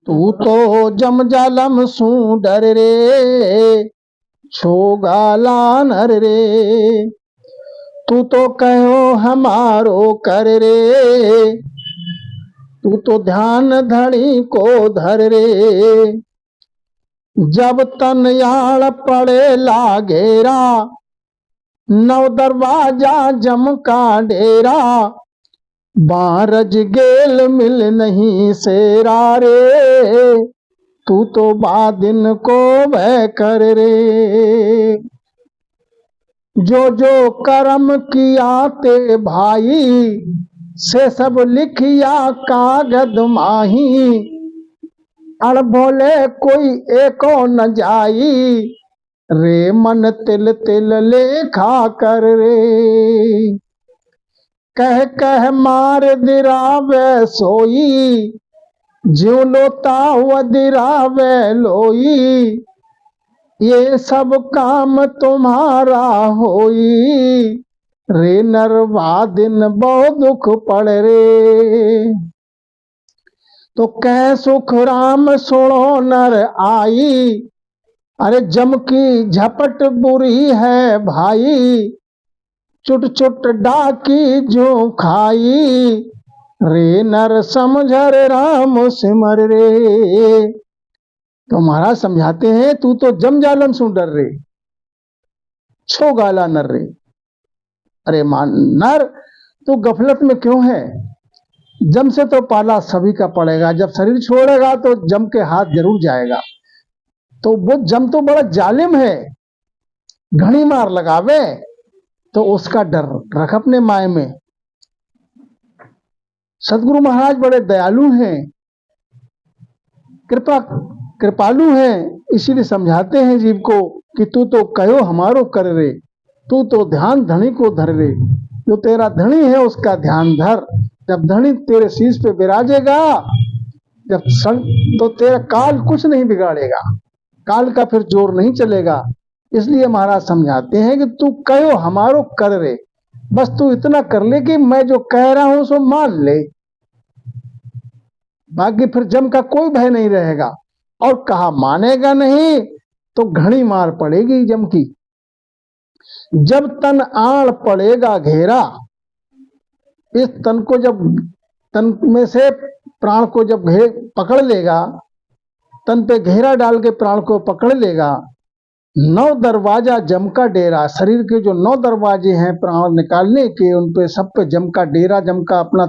तू तो जम जालम सू डर रे, छो गाला नर रे। तू तो कहो हमारो कर रे, तू तो ध्यान धड़ी को धर रे। जब तन याड़ पड़े लागेरा, नौ दरवाजा जम का डेरा। बारज गेल मिल नहीं सेरा रे, तू तो बादिन को वह कर रे। जो जो कर्म किया ते भाई, से सब लिखिया कागद माही। अड़ बोले कोई एको न जाई, रे मन तिल तिल लेखा कर रे। कह कह मार दिरावे सोई, ज्यों लोता वदिरावे लोई। ये सब काम तुम्हारा होई, रे नरवा दिन बहुत दुख पड़ रे। तो कह सुख राम सुनो नर आई, अरे जम की झपट बुरी है भाई। चुट चुट डाकी जो खाई, रे नर समझ रे राम सिमर रे। तो महाराज समझाते हैं, तू तो जम जालम सु डर रे, छो गाला नर रे। अरे मान नर, तू गफलत में क्यों है? जम से तो पाला सभी का पड़ेगा, जब शरीर छोड़ेगा तो जम के हाथ जरूर जाएगा। तो वो जम तो बड़ा जालिम है, घनी मार लगावे, तो उसका डर रख अपने माय में। सदगुरु महाराज बड़े दयालु हैं, कृपालु हैं, इसीलिए समझाते हैं जीव को कि तू तो कहो हमारो कर रे, तू तो ध्यान धनी को धर रे। जो तेरा धनी है उसका ध्यान धर। जब धनी तेरे शीश पे विराजेगा, जब तो तेरा काल कुछ नहीं बिगाड़ेगा, काल का फिर जोर नहीं चलेगा। इसलिए महाराज समझाते हैं कि तू कहो हमारो कर रे, बस तू इतना कर ले कि मैं जो कह रहा हूं सो मान ले, बाकी फिर जम का कोई भय नहीं रहेगा। और कहा मानेगा नहीं तो घड़ी मार पड़ेगी जम की। जब तन आड़ पड़ेगा घेरा, इस तन को जब तन में से प्राण को जब पकड़ लेगा, तन पे घेरा डाल के प्राण को पकड़ लेगा। 9 दरवाजा जम का डेरा, शरीर के जो 9 दरवाजे हैं प्राण निकालने के, उन पे सब पे जम का डेरा, जम का अपना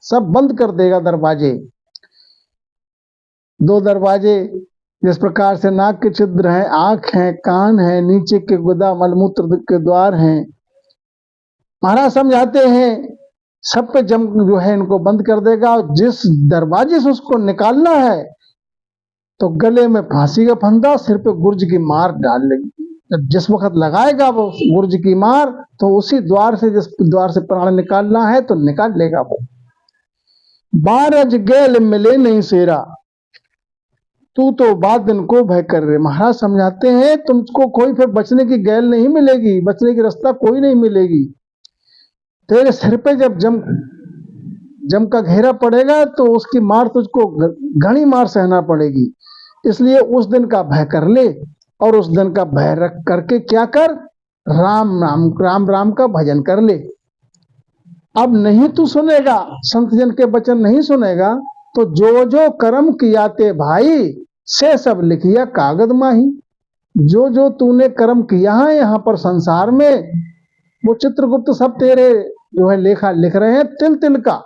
सब बंद कर देगा दरवाजे। 2 दरवाजे जिस प्रकार से नाक के छिद्र हैं, आंख है, कान है, नीचे के गुदा मलमूत्र के द्वार हैं। महाराज समझाते हैं सब पे जम जो है इनको बंद कर देगा। और जिस दरवाजे से उसको निकालना है तो गले में फांसी का फंदा, सिर पे गुर्ज की मार डाल लेगी। जिस वक्त लगाएगा वो गुर्ज की मार, तो उसी द्वार से, जिस द्वार से प्राण निकालना है तो निकाल लेगा वो। बारज गेल मिले नहीं सेरा, तू तो बाद दिन को भय कर रहे। महाराज समझाते हैं तुमको कोई फिर बचने की गैल नहीं मिलेगी, बचने की रास्ता कोई नहीं मिलेगी। तेरे सिर पे जब जम का घेरा पड़ेगा तो उसकी मार तुझको घनी मार सहना पड़ेगी। इसलिए उस दिन का भय कर ले, और उस दिन का भय रख करके क्या कर, राम राम राम राम का भजन कर ले। अब नहीं तू सुनेगा, संत जन के वचन नहीं सुनेगा, तो जो जो कर्म किया ते भाई, से सब लिखिया कागज माही। जो जो तूने कर्म किया है यहाँ पर संसार में, वो चित्रगुप्त सब तेरे जो है लेखा लिख रहे हैं, तिल तिल का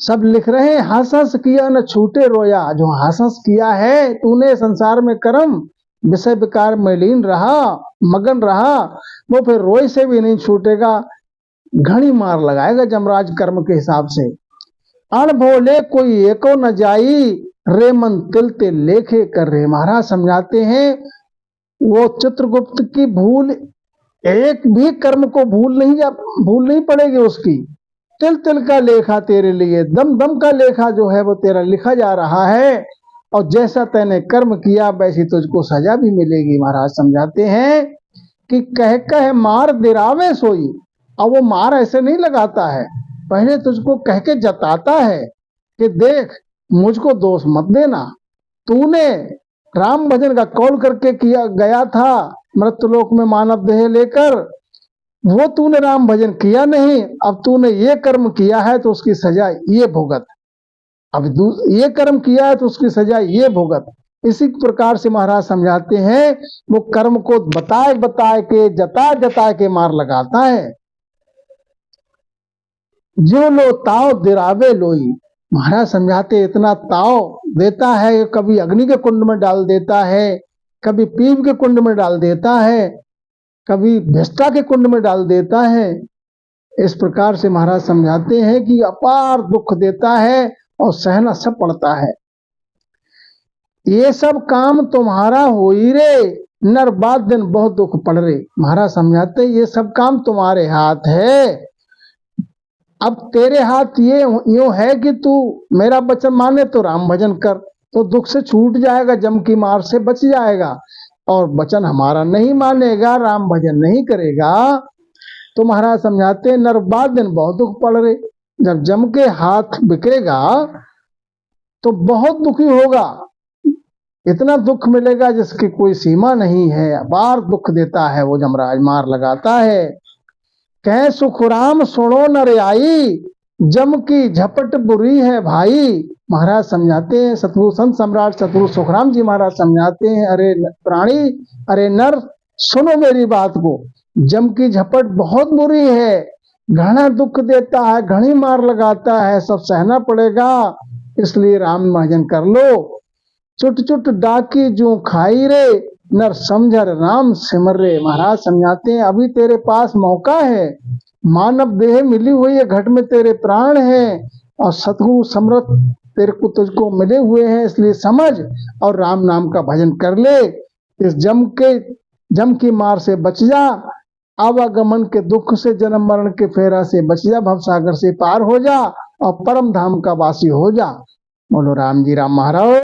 सब लिख रहे हैं। हंस हंस किया न छूटे रोया, जो हंस हंस किया है तूने संसार में कर्म, विषय विकार में लीन रहा, मगन रहा, वो फिर रोए से भी नहीं छूटेगा। घड़ी मार लगाएगा जमराज कर्म के हिसाब से। अण भोले कोई एको न जाई, रे मन तिल तिल लेखे कर रे। महाराज समझाते हैं वो चित्रगुप्त की भूल, एक भी कर्म को भूल नहीं पड़ेगी उसकी। तिल तिल का लेखा तेरे लिए, दम दम का लेखा जो है वो तेरा लिखा जा रहा है। और जैसा तैने कर्म किया वैसी तुझको सजा भी मिलेगी। महाराज समझाते हैं कि कह कह मार दिरावे सोई। अब वो मार ऐसे नहीं लगाता है, पहले तुझको कह के जताता है कि देख मुझको दोष मत देना। तूने राम भजन का कौल करके किया गया था मृत्युलोक में मानव देह लेकर, वो तूने राम भजन किया नहीं। अब तूने ये कर्म किया है तो उसकी सजा ये भुगत। अब ये कर्म किया है तो उसकी सजा ये भुगत। इसी प्रकार से महाराज समझाते हैं, वो कर्म को बताए बताए के जता जता के मार लगाता है। जो लो ताव दिरावे लोई, महाराज समझाते इतना ताव देता है, कभी अग्नि के कुंड में डाल देता है, कभी पीप के कुंड में डाल देता है, कभी भिष्टा के कुंड में डाल देता है। इस प्रकार से महाराज समझाते हैं कि अपार दुख देता है और सहना सब पड़ता है। ये सब काम तुम्हारा हो ही रे, नर बात दिन बहुत दुख पड़ रे। महाराज समझाते ये सब काम तुम्हारे हाथ है। अब तेरे हाथ ये यूं है कि तू मेरा वचन माने तो राम भजन कर, तो दुख से छूट जाएगा, जम की मार से बच जाएगा। और वचन हमारा नहीं मानेगा, राम भजन नहीं करेगा, तो महाराज समझाते नर बात दिन बहुत दुख पड़ रहे। जब जम के हाथ बिकेगा तो बहुत दुखी होगा, इतना दुख मिलेगा जिसकी कोई सीमा नहीं है। अपार दुख देता है वो जमराज, मार लगाता है। कह सुखराम सुनो नर आई, जम की झपट बुरी है भाई। महाराज समझाते हैं, सतगुरु संत सम्राट सतगुरु सुखराम जी महाराज समझाते हैं, अरे प्राणी, अरे नर, सुनो मेरी बात को। जम की झपट बहुत बुरी है, घना दुख देता है, घनी मार लगाता है, सब सहना पड़ेगा। इसलिए राम भजन कर लो। चुट चुट डाकी जो खाई रे, नर समझर राम सिमर रे। महाराज समझाते हैं, अभी तेरे पास मौका है, मानव देह मिली हुई है, घट में तेरे प्राण हैं और सतगुरु समृत तेरे को तुझको मिले हुए हैं, इसलिए समझ और राम नाम का भजन कर ले। इस जम की मार से बच जा, आवागमन के दुख से, जन्म मरण के फेरा से बच जा, भवसागर से पार हो जा और परम धाम का वासी हो जा। बोलो राम जी राम महाराज।